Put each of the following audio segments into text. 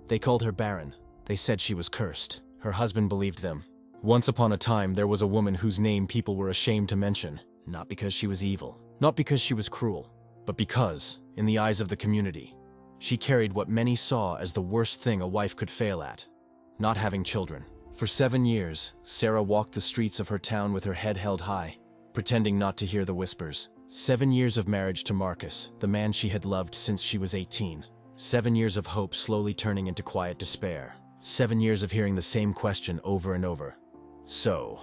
They called her barren. They said she was cursed. Her husband believed them. Once upon a time, there was a woman whose name people were ashamed to mention, not because she was evil, not because she was cruel, but because, in the eyes of the community, she carried what many saw as the worst thing a wife could fail at: not having children. For 7 years, Sarah walked the streets of her town with her head held high, pretending not to hear the whispers. 7 years of marriage to Marcus, the man she had loved since she was 18. 7 years of hope slowly turning into quiet despair. 7 years of hearing the same question over and over. So,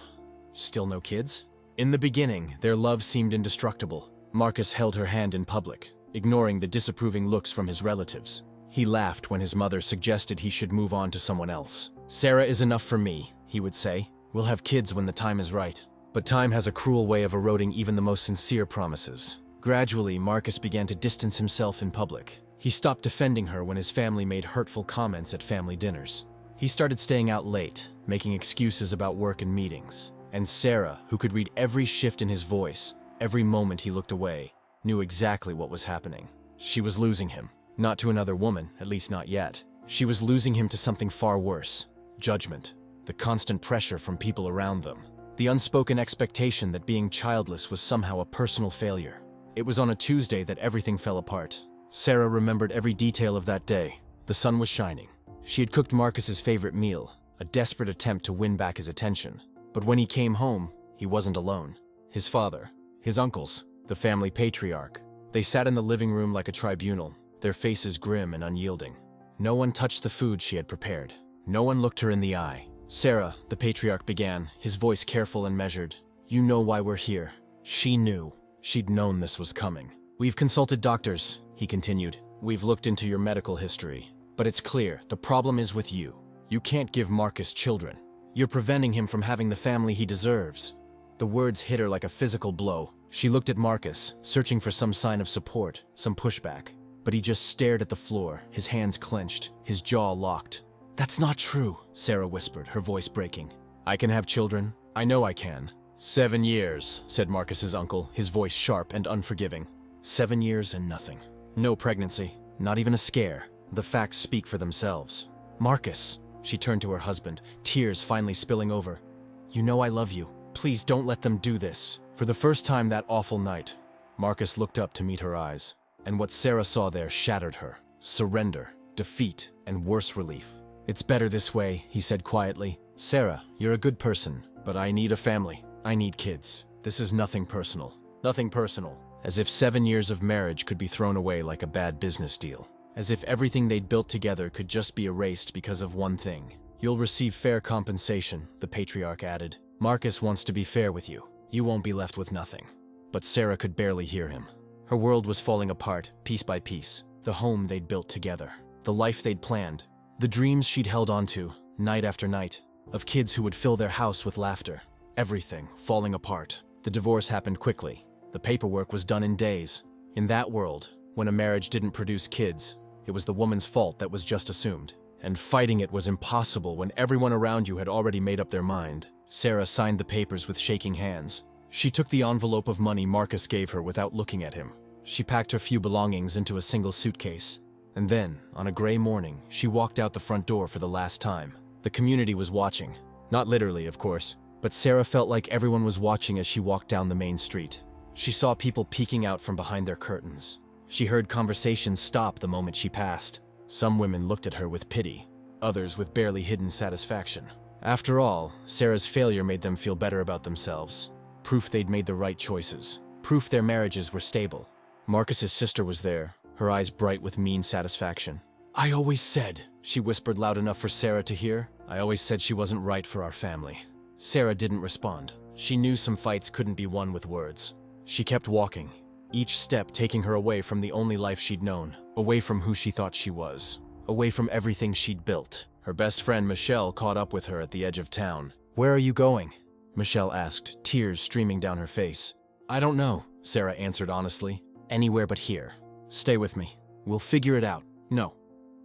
still no kids? In the beginning, their love seemed indestructible. Marcus held her hand in public, ignoring the disapproving looks from his relatives. He laughed when his mother suggested he should move on to someone else. "Sarah is enough for me," he would say. "We'll have kids when the time is right." But time has a cruel way of eroding even the most sincere promises. Gradually, Marcus began to distance himself in public. He stopped defending her when his family made hurtful comments at family dinners. He started staying out late, making excuses about work and meetings. And Sarah, who could read every shift in his voice, every moment he looked away, knew exactly what was happening. She was losing him. Not to another woman, at least not yet. She was losing him to something far worse: judgment. The constant pressure from people around them. The unspoken expectation that being childless was somehow a personal failure. It was on a Tuesday that everything fell apart. Sarah remembered every detail of that day. The sun was shining. She had cooked Marcus's favorite meal, a desperate attempt to win back his attention. But when he came home, he wasn't alone. His father, his uncles, the family patriarch. They sat in the living room like a tribunal, their faces grim and unyielding. No one touched the food she had prepared. No one looked her in the eye. "Sarah," the patriarch began, his voice careful and measured, "you know why we're here." She knew. She'd known this was coming. "We've consulted doctors," he continued. "We've looked into your medical history. But it's clear, the problem is with you. You can't give Marcus children. You're preventing him from having the family he deserves." The words hit her like a physical blow. She looked at Marcus, searching for some sign of support, some pushback. But he just stared at the floor, his hands clenched, his jaw locked. "That's not true," Sarah whispered, her voice breaking. "I can have children. I know I can." 7 years, said Marcus's uncle, his voice sharp and unforgiving. 7 years and nothing. No pregnancy, not even a scare. The facts speak for themselves. "Marcus," she turned to her husband, tears finally spilling over. "You know I love you. Please don't let them do this." For the first time that awful night, Marcus looked up to meet her eyes. And what Sarah saw there shattered her. Surrender, defeat, and worse relief. "It's better this way," he said quietly. "Sarah, you're a good person, but I need a family. I need kids. This is nothing personal. Nothing personal." As if 7 years of marriage could be thrown away like a bad business deal. As if everything they'd built together could just be erased because of one thing. "You'll receive fair compensation," the patriarch added. "Marcus wants to be fair with you. You won't be left with nothing." But Sarah could barely hear him. Her world was falling apart, piece by piece. The home they'd built together. The life they'd planned. The dreams she'd held onto, night after night. Of kids who would fill their house with laughter. Everything falling apart. The divorce happened quickly. The paperwork was done in days. In that world, when a marriage didn't produce kids, it was the woman's fault that was just assumed. And fighting it was impossible when everyone around you had already made up their mind. Sarah signed the papers with shaking hands. She took the envelope of money Marcus gave her without looking at him. She packed her few belongings into a single suitcase. And then, on a gray morning, she walked out the front door for the last time. The community was watching. Not literally, of course, but Sarah felt like everyone was watching as she walked down the main street. She saw people peeking out from behind their curtains. She heard conversations stop the moment she passed. Some women looked at her with pity, others with barely hidden satisfaction. After all, Sarah's failure made them feel better about themselves. Proof they'd made the right choices. Proof their marriages were stable. Marcus's sister was there, her eyes bright with mean satisfaction. "I always said," she whispered loud enough for Sarah to hear, "I always said she wasn't right for our family." Sarah didn't respond. She knew some fights couldn't be won with words. She kept walking, each step taking her away from the only life she'd known, away from who she thought she was, away from everything she'd built. Her best friend Michelle caught up with her at the edge of town. "Where are you going?" Michelle asked, tears streaming down her face. "I don't know," Sarah answered honestly. "Anywhere but here. Stay with me. We'll figure it out." "No."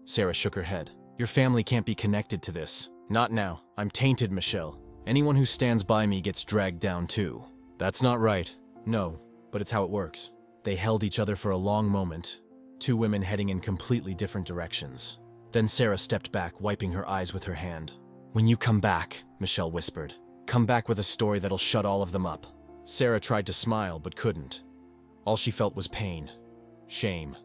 Sarah shook her head. "Your family can't be connected to this. Not now. I'm tainted, Michelle. Anyone who stands by me gets dragged down too." "That's not right." "No, but it's how it works." They held each other for a long moment, two women heading in completely different directions. Then Sarah stepped back, wiping her eyes with her hand. "When you come back," Michelle whispered, "come back with a story that'll shut all of them up." Sarah tried to smile but couldn't. All she felt was pain, shame,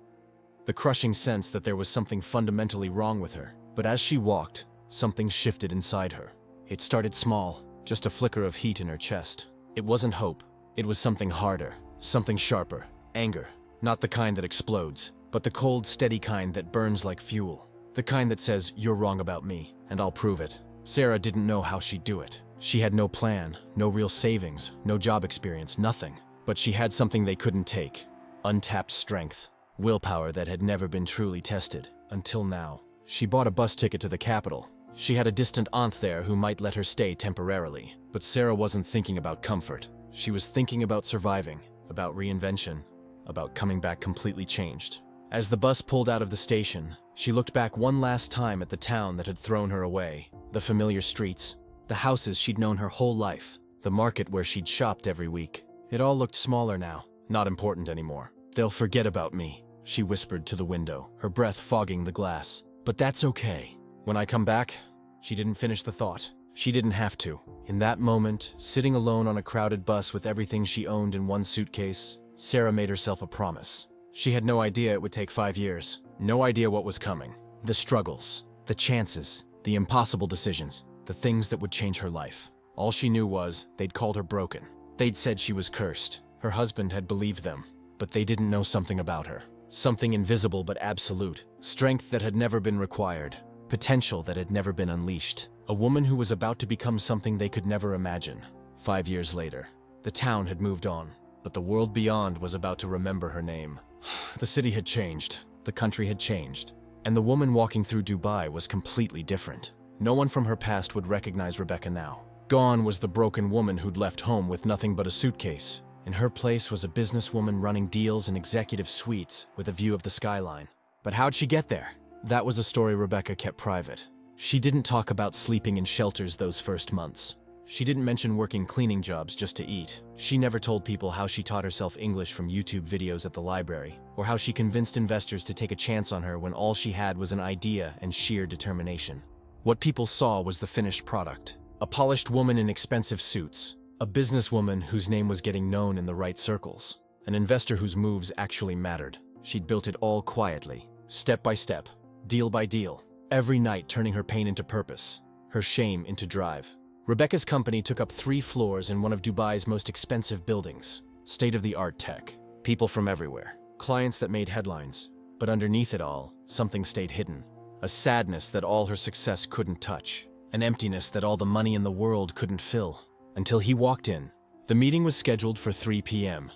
the crushing sense that there was something fundamentally wrong with her. But as she walked, something shifted inside her. It started small, just a flicker of heat in her chest. It wasn't hope. It was something harder, something sharper. Anger. Not the kind that explodes, but the cold, steady kind that burns like fuel. The kind that says, "You're wrong about me, and I'll prove it." Sarah didn't know how she'd do it. She had no plan, no real savings, no job experience, nothing. But she had something they couldn't take. Untapped strength. Willpower that had never been truly tested, until now. She bought a bus ticket to the capital. She had a distant aunt there who might let her stay temporarily. But Sarah wasn't thinking about comfort. She was thinking about surviving, about reinvention, about coming back completely changed. As the bus pulled out of the station, she looked back one last time at the town that had thrown her away. The familiar streets, the houses she'd known her whole life, the market where she'd shopped every week. It all looked smaller now, not important anymore. "They'll forget about me," she whispered to the window, her breath fogging the glass. "But that's okay. When I come back," she didn't finish the thought. She didn't have to. In that moment, sitting alone on a crowded bus with everything she owned in one suitcase, Sarah made herself a promise. She had no idea it would take 5 years. No idea what was coming. The struggles, the chances, the impossible decisions, the things that would change her life. All she knew was they'd called her broken. They'd said she was cursed. Her husband had believed them. But they didn't know something about her. Something invisible but absolute. Strength that had never been required. Potential that had never been unleashed. A woman who was about to become something they could never imagine. 5 years later, the town had moved on, but the world beyond was about to remember her name. The city had changed. The country had changed. And the woman walking through Dubai was completely different. No one from her past would recognize Rebecca now. Gone was the broken woman who'd left home with nothing but a suitcase. In her place was a businesswoman running deals in executive suites with a view of the skyline. But how'd she get there? That was a story Rebecca kept private. She didn't talk about sleeping in shelters those first months. She didn't mention working cleaning jobs just to eat. She never told people how she taught herself English from YouTube videos at the library, or how she convinced investors to take a chance on her when all she had was an idea and sheer determination. What people saw was the finished product. A polished woman in expensive suits. A businesswoman whose name was getting known in the right circles. An investor whose moves actually mattered. She'd built it all quietly, step by step, deal by deal. Every night turning her pain into purpose, her shame into drive. Rebecca's company took up 3 floors in one of Dubai's most expensive buildings. State-of-the-art tech. People from everywhere. Clients that made headlines. But underneath it all, something stayed hidden. A sadness that all her success couldn't touch. An emptiness that all the money in the world couldn't fill. Until he walked in. The meeting was scheduled for 3 p.m.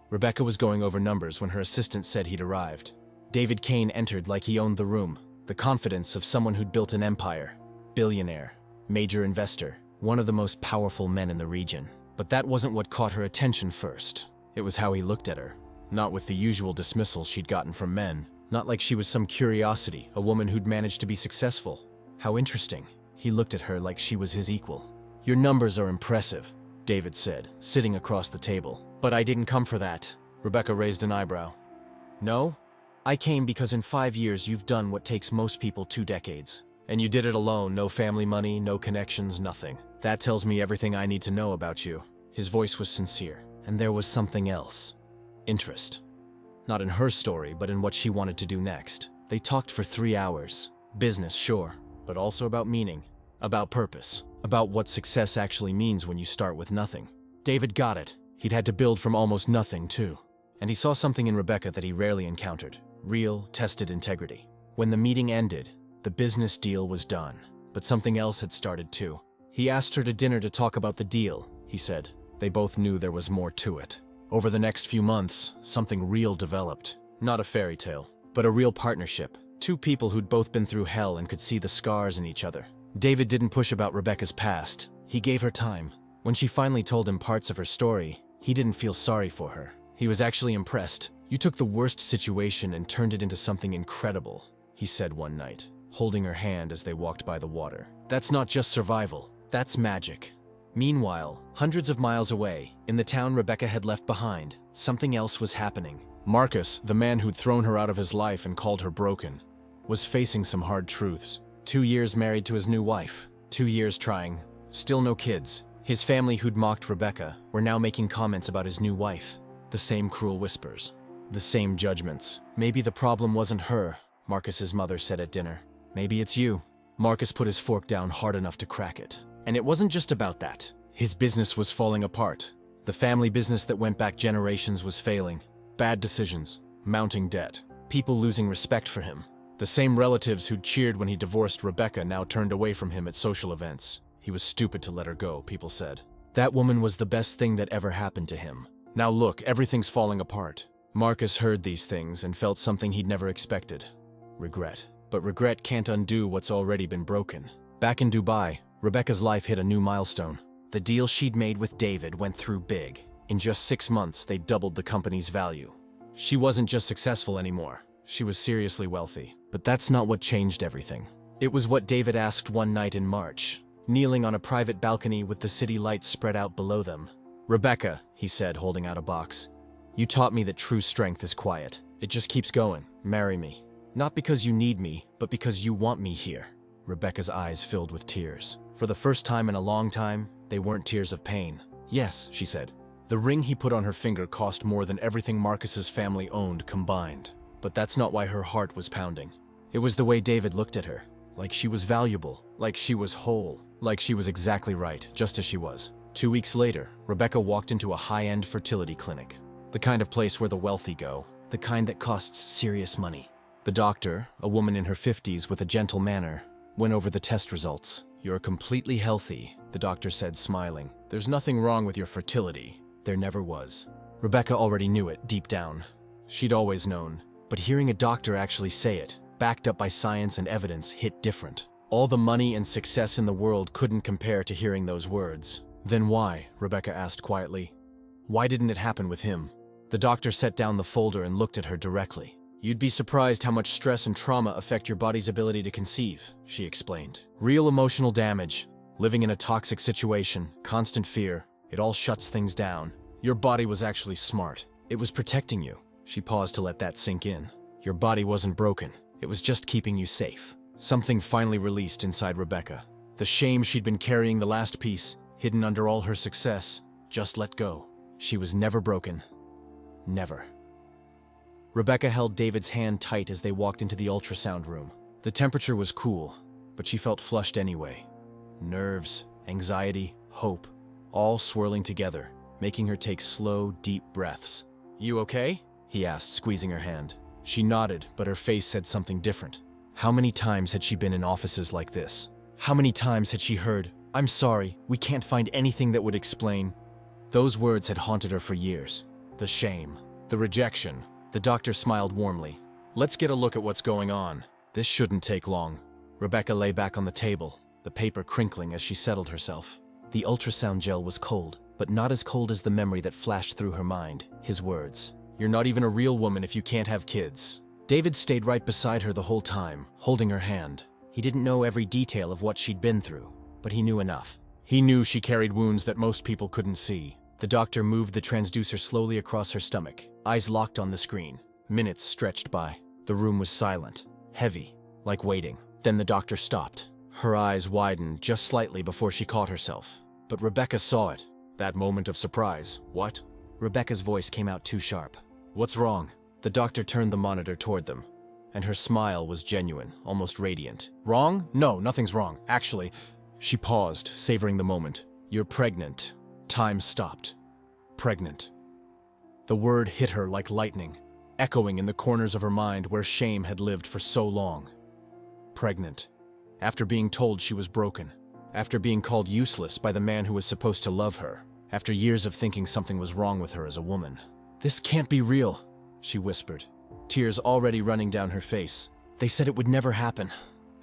Rebecca was going over numbers when her assistant said he'd arrived. David Kane entered like he owned the room. The confidence of someone who'd built an empire. Billionaire. Major investor. One of the most powerful men in the region. But that wasn't what caught her attention first. It was how he looked at her. Not with the usual dismissal she'd gotten from men. Not like she was some curiosity, a woman who'd managed to be successful. How interesting. He looked at her like she was his equal. "Your numbers are impressive," David said, sitting across the table. "But I didn't come for that." Rebecca raised an eyebrow. "No? I came because in 5 years you've done what takes most people 2 decades. And you did it alone, no family money, no connections, nothing. That tells me everything I need to know about you." His voice was sincere. And there was something else. Interest. Not in her story, but in what she wanted to do next. They talked for 3 hours. Business, sure, but also about meaning, about purpose, about what success actually means when you start with nothing. David got it. He'd had to build from almost nothing, too. And he saw something in Rebecca that he rarely encountered. Real, tested integrity. When the meeting ended, the business deal was done. But something else had started, too. He asked her to dinner to talk about the deal, he said. They both knew there was more to it. Over the next few months, something real developed. Not a fairy tale, but a real partnership. 2 people who'd both been through hell and could see the scars in each other. David didn't push about Rebecca's past. He gave her time. When she finally told him parts of her story, he didn't feel sorry for her. He was actually impressed. "You took the worst situation and turned it into something incredible," he said one night, holding her hand as they walked by the water. "That's not just survival. That's magic." Meanwhile, hundreds of miles away, in the town Rebecca had left behind, something else was happening. Marcus, the man who'd thrown her out of his life and called her broken, was facing some hard truths. 2 years married to his new wife, 2 years trying, still no kids. His family who'd mocked Rebecca were now making comments about his new wife. The same cruel whispers, the same judgments. Maybe the problem wasn't her, Marcus's mother said at dinner. Maybe it's you. Marcus put his fork down hard enough to crack it. And it wasn't just about that. His business was falling apart. The family business that went back generations was failing. Bad decisions, mounting debt, people losing respect for him. The same relatives who'd cheered when he divorced Rebecca now turned away from him at social events. He was stupid to let her go, people said. That woman was the best thing that ever happened to him. Now look, everything's falling apart. Marcus heard these things and felt something he'd never expected. Regret. But regret can't undo what's already been broken. Back in Dubai, Rebecca's life hit a new milestone. The deal she'd made with David went through big. In just 6 months, they doubled the company's value. She wasn't just successful anymore. She was seriously wealthy. But that's not what changed everything. It was what David asked one night in March, kneeling on a private balcony with the city lights spread out below them. "Rebecca," he said, holding out a box, "you taught me that true strength is quiet. It just keeps going. Marry me. Not because you need me, but because you want me here." Rebecca's eyes filled with tears. For the first time in a long time, they weren't tears of pain. "Yes," she said. The ring he put on her finger cost more than everything Marcus's family owned combined. But that's not why her heart was pounding. It was the way David looked at her. Like she was valuable, like she was whole, like she was exactly right, just as she was. 2 weeks later, Rebecca walked into a high-end fertility clinic. The kind of place where the wealthy go, the kind that costs serious money. The doctor, a woman in her 50s with a gentle manner, went over the test results. "You're completely healthy," the doctor said, smiling. "There's nothing wrong with your fertility." There never was. Rebecca already knew it, deep down. She'd always known. But hearing a doctor actually say it, backed up by science and evidence, hit different. All the money and success in the world couldn't compare to hearing those words. "Then why?" Rebecca asked quietly. "Why didn't it happen with him?" The doctor set down the folder and looked at her directly. "You'd be surprised how much stress and trauma affect your body's ability to conceive," she explained. "Real emotional damage, living in a toxic situation, constant fear, it all shuts things down. Your body was actually smart. It was protecting you." She paused to let that sink in. Your body wasn't broken. It was just keeping you safe. Something finally released inside Rebecca. The shame she'd been carrying the last piece, hidden under all her success, just let go. She was never broken. Never. Rebecca held David's hand tight as they walked into the ultrasound room. The temperature was cool, but she felt flushed anyway. Nerves, anxiety, hope, all swirling together, making her take slow, deep breaths. "You okay?" he asked, squeezing her hand. She nodded, but her face said something different. How many times had she been in offices like this? How many times had she heard, "I'm sorry, we can't find anything that would explain"? Those words had haunted her for years. The shame, the rejection. The doctor smiled warmly. "Let's get a look at what's going on. This shouldn't take long." Rebecca lay back on the table, the paper crinkling as she settled herself. The ultrasound gel was cold, but not as cold as the memory that flashed through her mind. His words. "You're not even a real woman if you can't have kids." David stayed right beside her the whole time, holding her hand. He didn't know every detail of what she'd been through, but he knew enough. He knew she carried wounds that most people couldn't see. The doctor moved the transducer slowly across her stomach, eyes locked on the screen. Minutes stretched by. The room was silent, heavy, like waiting. Then the doctor stopped. Her eyes widened just slightly before she caught herself. But Rebecca saw it. That moment of surprise. "What?" Rebecca's voice came out too sharp. "What's wrong?" The doctor turned the monitor toward them, and her smile was genuine, almost radiant. "Wrong? No, nothing's wrong. Actually..." She paused, savoring the moment. "You're pregnant." Time stopped. Pregnant. The word hit her like lightning, echoing in the corners of her mind where shame had lived for so long. Pregnant. After being told she was broken. After being called useless by the man who was supposed to love her. After years of thinking something was wrong with her as a woman. "This can't be real," she whispered, tears already running down her face. "They said it would never happen."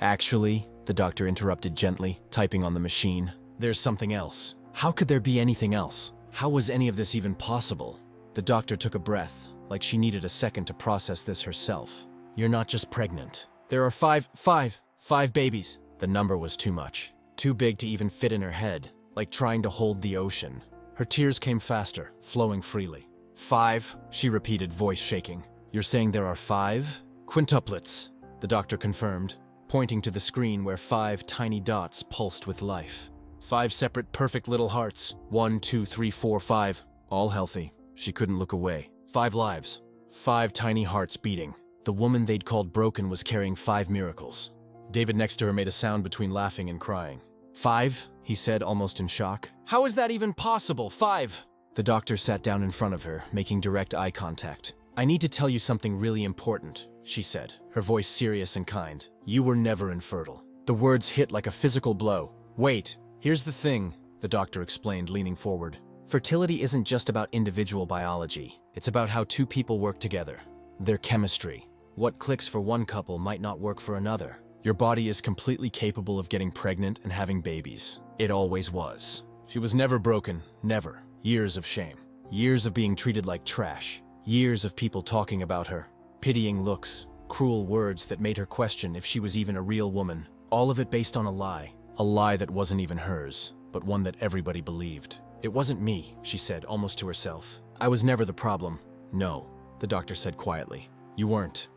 "Actually," the doctor interrupted gently, typing on the machine, "there's something else." How could there be anything else? How was any of this even possible? The doctor took a breath, like she needed a second to process this herself. "You're not just pregnant. There are five babies." The number was too much. Too big to even fit in her head, like trying to hold the ocean. Her tears came faster, flowing freely. "5," she repeated, voice shaking. "You're saying there are 5? Quintuplets." the doctor confirmed, pointing to the screen where 5 tiny dots pulsed with life. 5 separate perfect little hearts. 1, 2, 3, 4, 5. All healthy. She couldn't look away. 5 lives. 5 tiny hearts beating. The woman they'd called broken was carrying 5 miracles. David next to her made a sound between laughing and crying. 5? He said, almost in shock. How is that even possible? 5! The doctor sat down in front of her, making direct eye contact. I need to tell you something really important, she said, her voice serious and kind. You were never infertile. The words hit like a physical blow. Wait, here's the thing, the doctor explained, leaning forward. Fertility isn't just about individual biology. It's about how 2 people work together. Their chemistry. What clicks for one couple might not work for another. Your body is completely capable of getting pregnant and having babies. It always was. She was never broken, never. Years of shame. Years of being treated like trash. Years of people talking about her. Pitying looks. Cruel words that made her question if she was even a real woman. All of it based on a lie. A lie that wasn't even hers, but one that everybody believed. It wasn't me, she said, almost to herself. I was never the problem. No, the doctor said quietly. You weren't.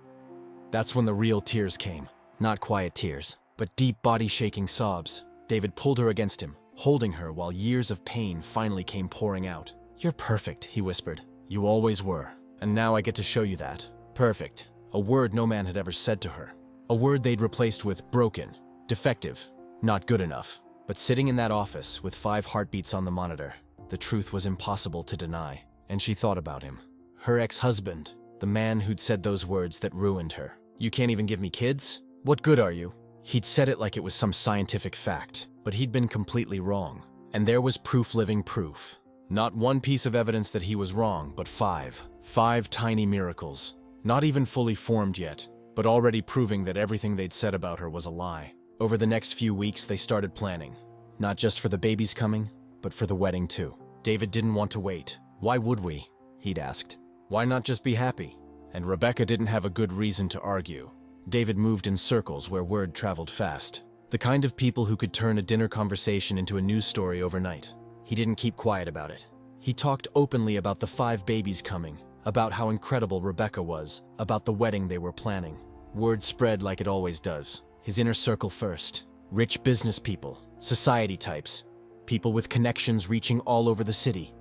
That's when the real tears came. Not quiet tears, but deep body-shaking sobs. David pulled her against him, holding her while years of pain finally came pouring out. You're perfect, he whispered. You always were, and now I get to show you that. Perfect. A word no man had ever said to her. A word they'd replaced with broken, defective, not good enough. But sitting in that office with 5 heartbeats on the monitor, the truth was impossible to deny, and she thought about him. Her ex-husband, the man who'd said those words that ruined her. You can't even give me kids? What good are you? He'd said it like it was some scientific fact, but he'd been completely wrong. And there was proof, living proof. Not one piece of evidence that he was wrong, but 5. 5 tiny miracles. Not even fully formed yet, but already proving that everything they'd said about her was a lie. Over the next few weeks, they started planning. Not just for the babies coming, but for the wedding too. David didn't want to wait. Why would we? He'd asked. Why not just be happy? And Rebecca didn't have a good reason to argue. David moved in circles where word traveled fast. The kind of people who could turn a dinner conversation into a news story overnight. He didn't keep quiet about it. He talked openly about the 5 babies coming, about how incredible Rebecca was, about the wedding they were planning. Word spread like it always does. His inner circle first. Rich business people, society types, people with connections reaching all over the city.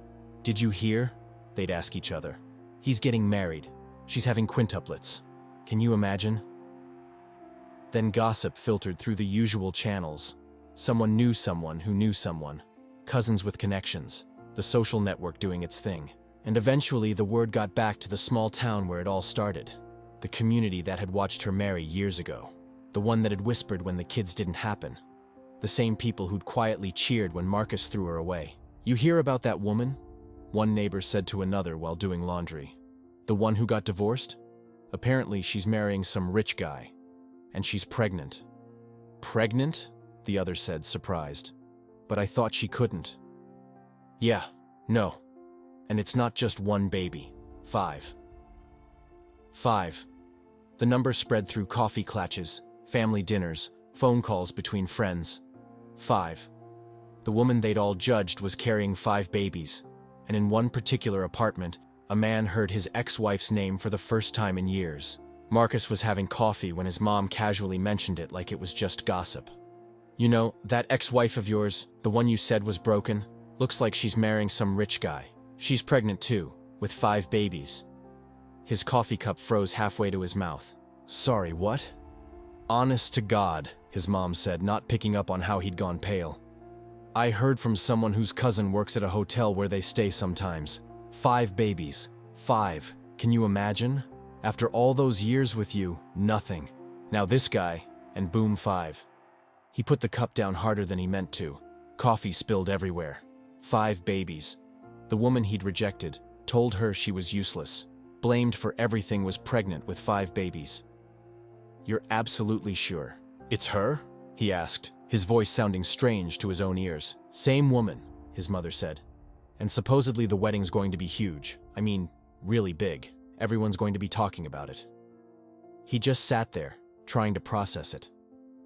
Did you hear? They'd ask each other. He's getting married. She's having quintuplets. Can you imagine? Then gossip filtered through the usual channels. Someone knew someone who knew someone. Cousins with connections. The social network doing its thing. And eventually the word got back to the small town where it all started. The community that had watched her marry years ago. The one that had whispered when the kids didn't happen. The same people who'd quietly cheered when Marcus threw her away. You hear about that woman? One neighbor said to another while doing laundry. The one who got divorced? Apparently she's marrying some rich guy. And she's pregnant. Pregnant? The other said, surprised. But I thought she couldn't. Yeah, no. And it's not just one baby. 5. 5. The number spread through coffee klatches, family dinners, phone calls between friends. 5. The woman they'd all judged was carrying 5 babies, and in one particular apartment, a man heard his ex-wife's name for the first time in years. Marcus was having coffee when his mom casually mentioned it like it was just gossip. You know, that ex-wife of yours, the one you said was broken, looks like she's marrying some rich guy. She's pregnant too, with 5 babies. His coffee cup froze halfway to his mouth. Sorry, what? Honest to God, his mom said, not picking up on how he'd gone pale. I heard from someone whose cousin works at a hotel where they stay sometimes. 5 babies. 5. Can you imagine? After all those years with you, nothing. Now this guy, and boom, 5. He put the cup down harder than he meant to. Coffee spilled everywhere. 5 babies. The woman he'd rejected told her she was useless. Blamed for everything, was pregnant with 5 babies. You're absolutely sure? It's her? He asked, his voice sounding strange to his own ears. Same woman, his mother said. And supposedly the wedding's going to be huge. I mean, really big. Everyone's going to be talking about it. He just sat there, trying to process it.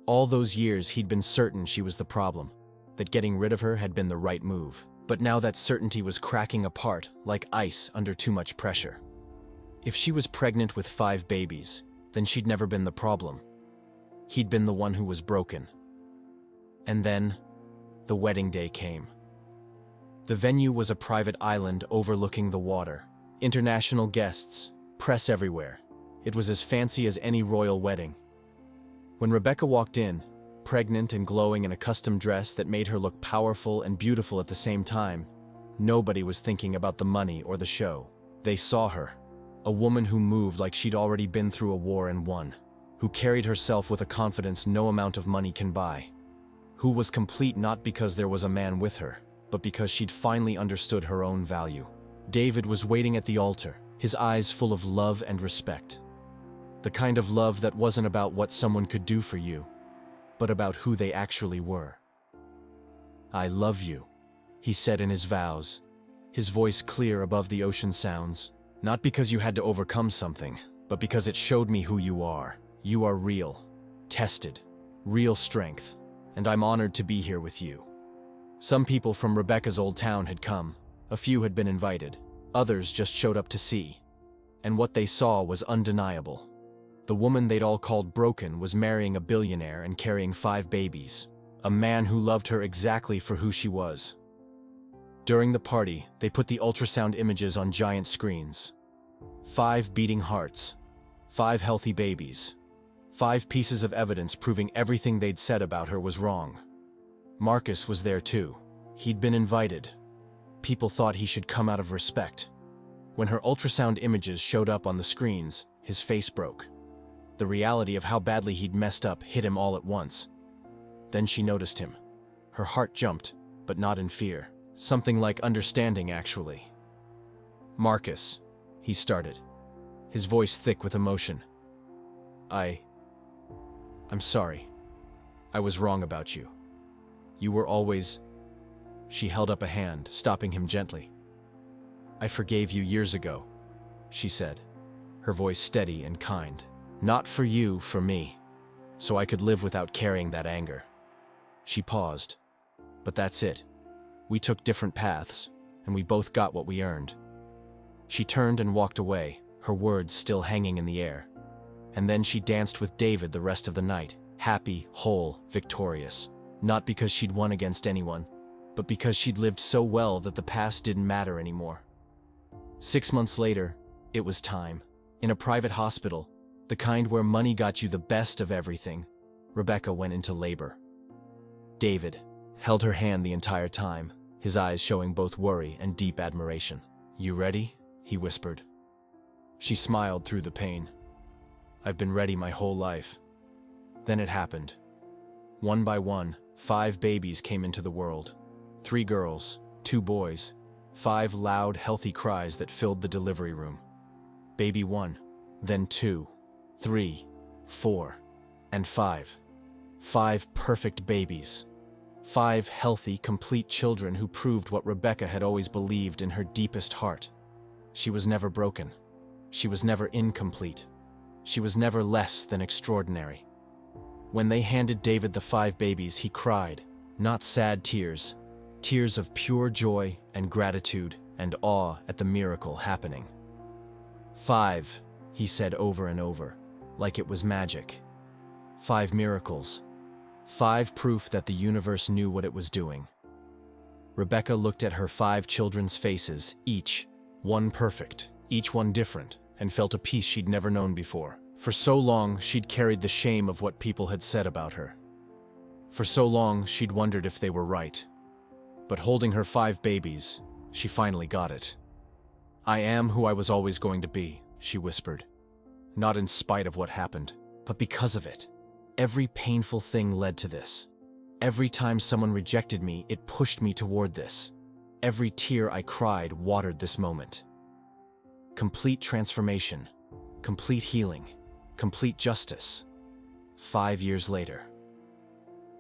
All those years he'd been certain she was the problem, that getting rid of her had been the right move. But now that certainty was cracking apart like ice under too much pressure. If she was pregnant with 5 babies, then she'd never been the problem. He'd been the one who was broken. And then, the wedding day came. The venue was a private island overlooking the water. International guests, press everywhere. It was as fancy as any royal wedding. When Rebecca walked in, pregnant and glowing in a custom dress that made her look powerful and beautiful at the same time, nobody was thinking about the money or the show. They saw her, a woman who moved like she'd already been through a war and won, who carried herself with a confidence no amount of money can buy, who was complete not because there was a man with her, but because she'd finally understood her own value. David was waiting at the altar, his eyes full of love and respect. The kind of love that wasn't about what someone could do for you, but about who they actually were. "I love you," he said in his vows, his voice clear above the ocean sounds. "Not because you had to overcome something, but because it showed me who you are. You are real, tested, real strength, and I'm honored to be here with you." Some people from Rebecca's old town had come. A few had been invited. Others just showed up to see. And what they saw was undeniable. The woman they'd all called broken was marrying a billionaire and carrying 5 babies. A man who loved her exactly for who she was. During the party, they put the ultrasound images on giant screens. 5 beating hearts. 5 healthy babies. 5 pieces of evidence proving everything they'd said about her was wrong. Marcus was there too. He'd been invited. People thought he should come out of respect. When her ultrasound images showed up on the screens, his face broke. The reality of how badly he'd messed up hit him all at once. Then she noticed him. Her heart jumped, but not in fear. Something like understanding, actually. "Marcus," he started, his voice thick with emotion. I'm sorry. I was wrong about you. You were always..." She held up a hand, stopping him gently. "I forgave you years ago," she said, her voice steady and kind. "Not for you, for me. So I could live without carrying that anger." She paused. "But that's it. We took different paths, and we both got what we earned." She turned and walked away, her words still hanging in the air. And then she danced with David the rest of the night, happy, whole, victorious. Not because she'd won against anyone, but because she'd lived so well that the past didn't matter anymore. 6 months later, it was time. In a private hospital, the kind where money got you the best of everything, Rebecca went into labor. David held her hand the entire time, his eyes showing both worry and deep admiration. "You ready?" he whispered. She smiled through the pain. "I've been ready my whole life." Then it happened. One by one, 5 babies came into the world. 3 girls, 2 boys, 5 loud, healthy cries that filled the delivery room. Baby 1, then 2, 3, 4, and 5. 5 perfect babies. 5 healthy, complete children who proved what Rebecca had always believed in her deepest heart. She was never broken. She was never incomplete. She was never less than extraordinary. When they handed David the 5 babies, he cried, not sad tears, tears of pure joy and gratitude and awe at the miracle happening. 5, he said over and over, like it was magic. 5 miracles. 5 proof that the universe knew what it was doing. Rebecca looked at her 5 children's faces, each one perfect, each one different, and felt a peace she'd never known before. For so long, she'd carried the shame of what people had said about her. For so long, she'd wondered if they were right. But holding her 5 babies, she finally got it. "I am who I was always going to be," she whispered. "Not in spite of what happened, but because of it. Every painful thing led to this. Every time someone rejected me, it pushed me toward this. Every tear I cried watered this moment. Complete transformation, complete healing, complete justice." 5 years later.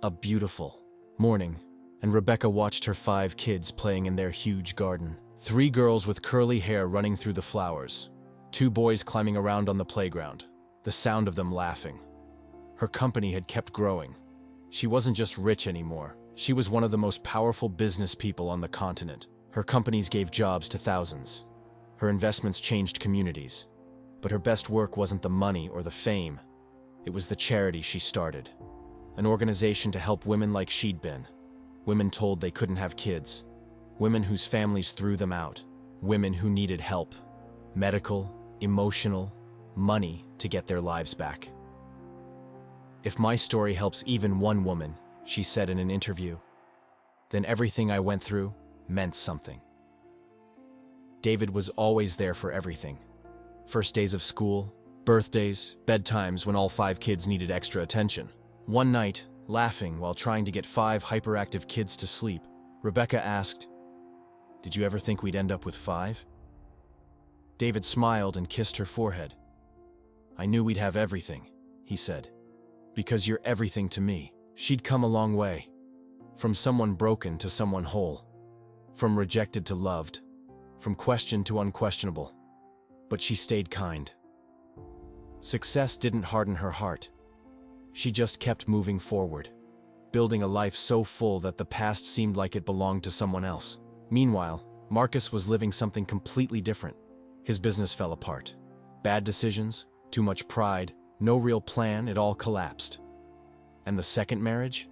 A beautiful morning, and Rebecca watched her 5 kids playing in their huge garden. 3 girls with curly hair running through the flowers. 2 boys climbing around on the playground, the sound of them laughing. Her company had kept growing. She wasn't just rich anymore. She was one of the most powerful business people on the continent. Her companies gave jobs to thousands. Her investments changed communities. But her best work wasn't the money or the fame. It was the charity she started. An organization to help women like she'd been. Women told they couldn't have kids. Women whose families threw them out. Women who needed help. Medical, emotional, money to get their lives back. "If my story helps even one woman," she said in an interview, "then everything I went through meant something." David was always there for everything. First days of school, birthdays, bedtimes when all 5 kids needed extra attention. One night, laughing while trying to get 5 hyperactive kids to sleep, Rebecca asked, "Did you ever think we'd end up with 5?" David smiled and kissed her forehead. "I knew we'd have everything," he said. "Because you're everything to me." She'd come a long way. From someone broken to someone whole. From rejected to loved. From questioned to unquestionable. But she stayed kind. Success didn't harden her heart. She just kept moving forward, building a life so full that the past seemed like it belonged to someone else. Meanwhile, Marcus was living something completely different. His business fell apart. Bad decisions, too much pride, no real plan, it all collapsed. And the second marriage?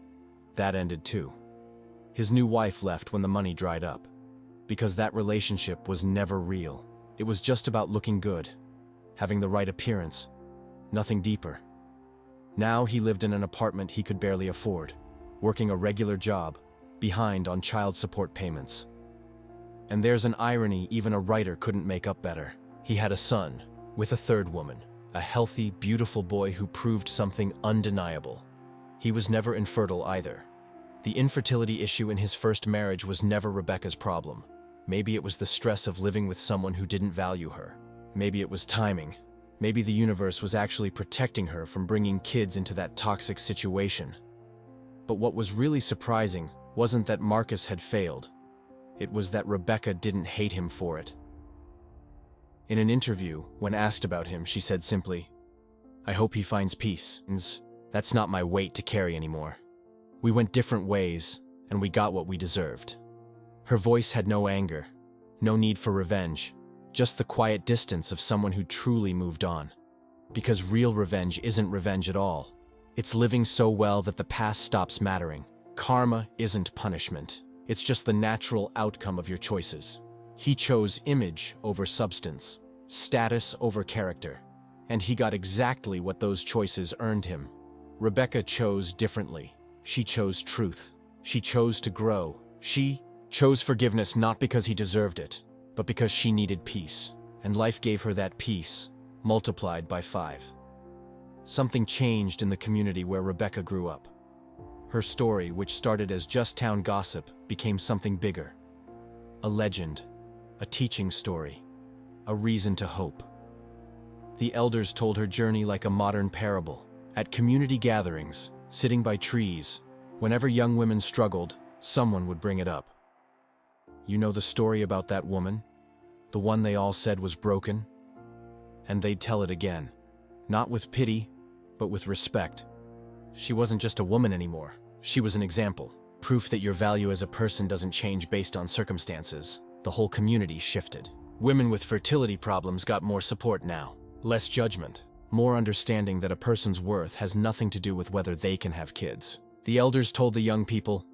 That ended too. His new wife left when the money dried up. Because that relationship was never real. It was just about looking good, having the right appearance, nothing deeper. Now he lived in an apartment he could barely afford, working a regular job, behind on child support payments. And there's an irony even a writer couldn't make up better. He had a son, with a third woman, a healthy, beautiful boy who proved something undeniable. He was never infertile either. The infertility issue in his first marriage was never Rebecca's problem. Maybe it was the stress of living with someone who didn't value her. Maybe it was timing. Maybe the universe was actually protecting her from bringing kids into that toxic situation. But what was really surprising wasn't that Marcus had failed. It was that Rebecca didn't hate him for it. In an interview, when asked about him, she said simply, "I hope he finds peace. That's not my weight to carry anymore. We went different ways, and we got what we deserved." Her voice had no anger, no need for revenge, just the quiet distance of someone who truly moved on. Because real revenge isn't revenge at all. It's living so well that the past stops mattering. Karma isn't punishment. It's just the natural outcome of your choices. He chose image over substance, status over character, and he got exactly what those choices earned him. Rebecca chose differently. She chose truth. She chose to grow. She chose forgiveness not because he deserved it, but because she needed peace. And life gave her that peace, multiplied by 5. Something changed in the community where Rebecca grew up. Her story, which started as just town gossip, became something bigger. A legend, a teaching story, a reason to hope. The elders told her journey like a modern parable. At community gatherings, sitting by trees, whenever young women struggled, someone would bring it up. "You know the story about that woman? The one they all said was broken?" And they'd tell it again, not with pity, but with respect. She wasn't just a woman anymore. She was an example, proof that your value as a person doesn't change based on circumstances. The whole community shifted. Women with fertility problems got more support now, less judgment, more understanding that a person's worth has nothing to do with whether they can have kids. The elders told the young people,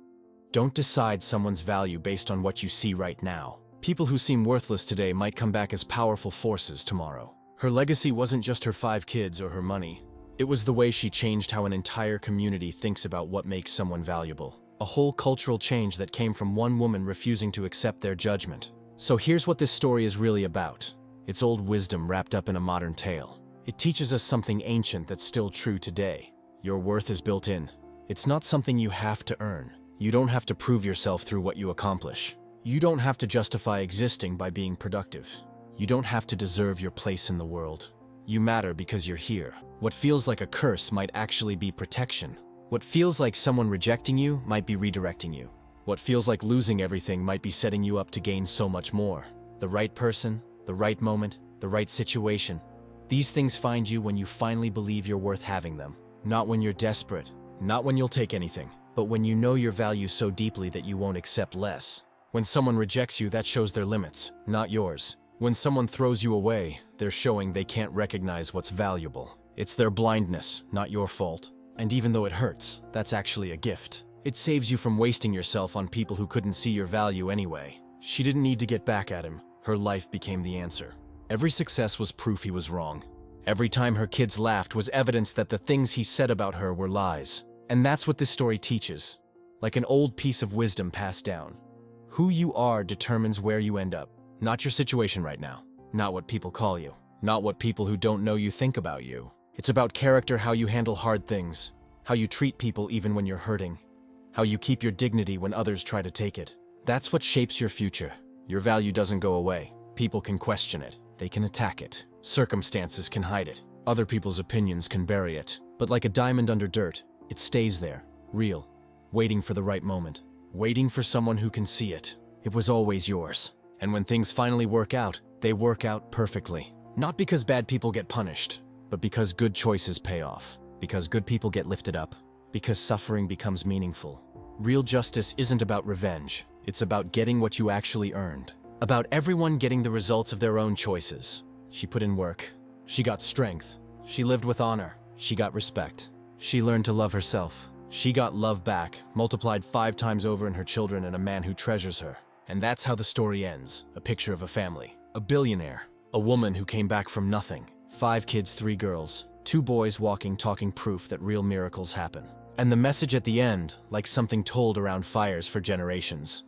"Don't decide someone's value based on what you see right now. People who seem worthless today might come back as powerful forces tomorrow." Her legacy wasn't just her 5 kids or her money. It was the way she changed how an entire community thinks about what makes someone valuable. A whole cultural change that came from one woman refusing to accept their judgment. So here's what this story is really about. It's old wisdom wrapped up in a modern tale. It teaches us something ancient that's still true today. Your worth is built in. It's not something you have to earn. You don't have to prove yourself through what you accomplish. You don't have to justify existing by being productive. You don't have to deserve your place in the world. You matter because you're here. What feels like a curse might actually be protection. What feels like someone rejecting you might be redirecting you. What feels like losing everything might be setting you up to gain so much more. The right person, the right moment, the right situation. These things find you when you finally believe you're worth having them. Not when you're desperate, not when you'll take anything, but when you know your value so deeply that you won't accept less. When someone rejects you, that shows their limits, not yours. When someone throws you away, they're showing they can't recognize what's valuable. It's their blindness, not your fault. And even though it hurts, that's actually a gift. It saves you from wasting yourself on people who couldn't see your value anyway. She didn't need to get back at him. Her life became the answer. Every success was proof he was wrong. Every time her kids laughed was evidence that the things he said about her were lies. And that's what this story teaches. Like an old piece of wisdom passed down. Who you are determines where you end up. Not your situation right now. Not what people call you. Not what people who don't know you think about you. It's about character, how you handle hard things. How you treat people even when you're hurting. How you keep your dignity when others try to take it. That's what shapes your future. Your value doesn't go away. People can question it. They can attack it. Circumstances can hide it. Other people's opinions can bury it. But like a diamond under dirt, it stays there, real, waiting for the right moment. Waiting for someone who can see it. It was always yours. And when things finally work out, they work out perfectly. Not because bad people get punished, but because good choices pay off. Because good people get lifted up. Because suffering becomes meaningful. Real justice isn't about revenge. It's about getting what you actually earned. About everyone getting the results of their own choices. She put in work. She got strength. She lived with honor. She got respect. She learned to love herself. She got love back, multiplied 5 times over in her children and a man who treasures her. And that's how the story ends. A picture of a family. A billionaire. A woman who came back from nothing. 5 kids, 3 girls. 2 boys walking, talking proof that real miracles happen. And the message at the end, like something told around fires for generations.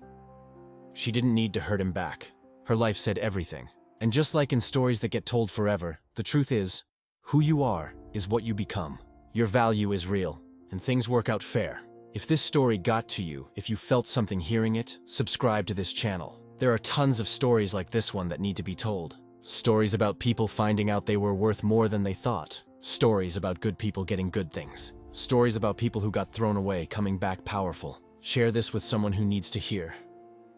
She didn't need to hurt him back. Her life said everything. And just like in stories that get told forever, the truth is, who you are is what you become. Your value is real, and things work out fair. If this story got to you, if you felt something hearing it, subscribe to this channel. There are tons of stories like this one that need to be told. Stories about people finding out they were worth more than they thought. Stories about good people getting good things. Stories about people who got thrown away, coming back powerful. Share this with someone who needs to hear.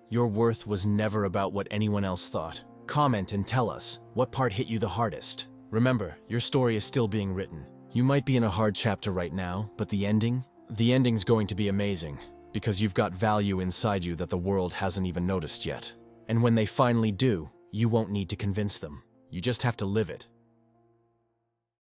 Your worth was never about what anyone else thought. Comment and tell us, what part hit you the hardest? Remember, your story is still being written. You might be in a hard chapter right now, but the ending's going to be amazing, because you've got value inside you that the world hasn't even noticed yet. And when they finally do, you won't need to convince them. You just have to live it.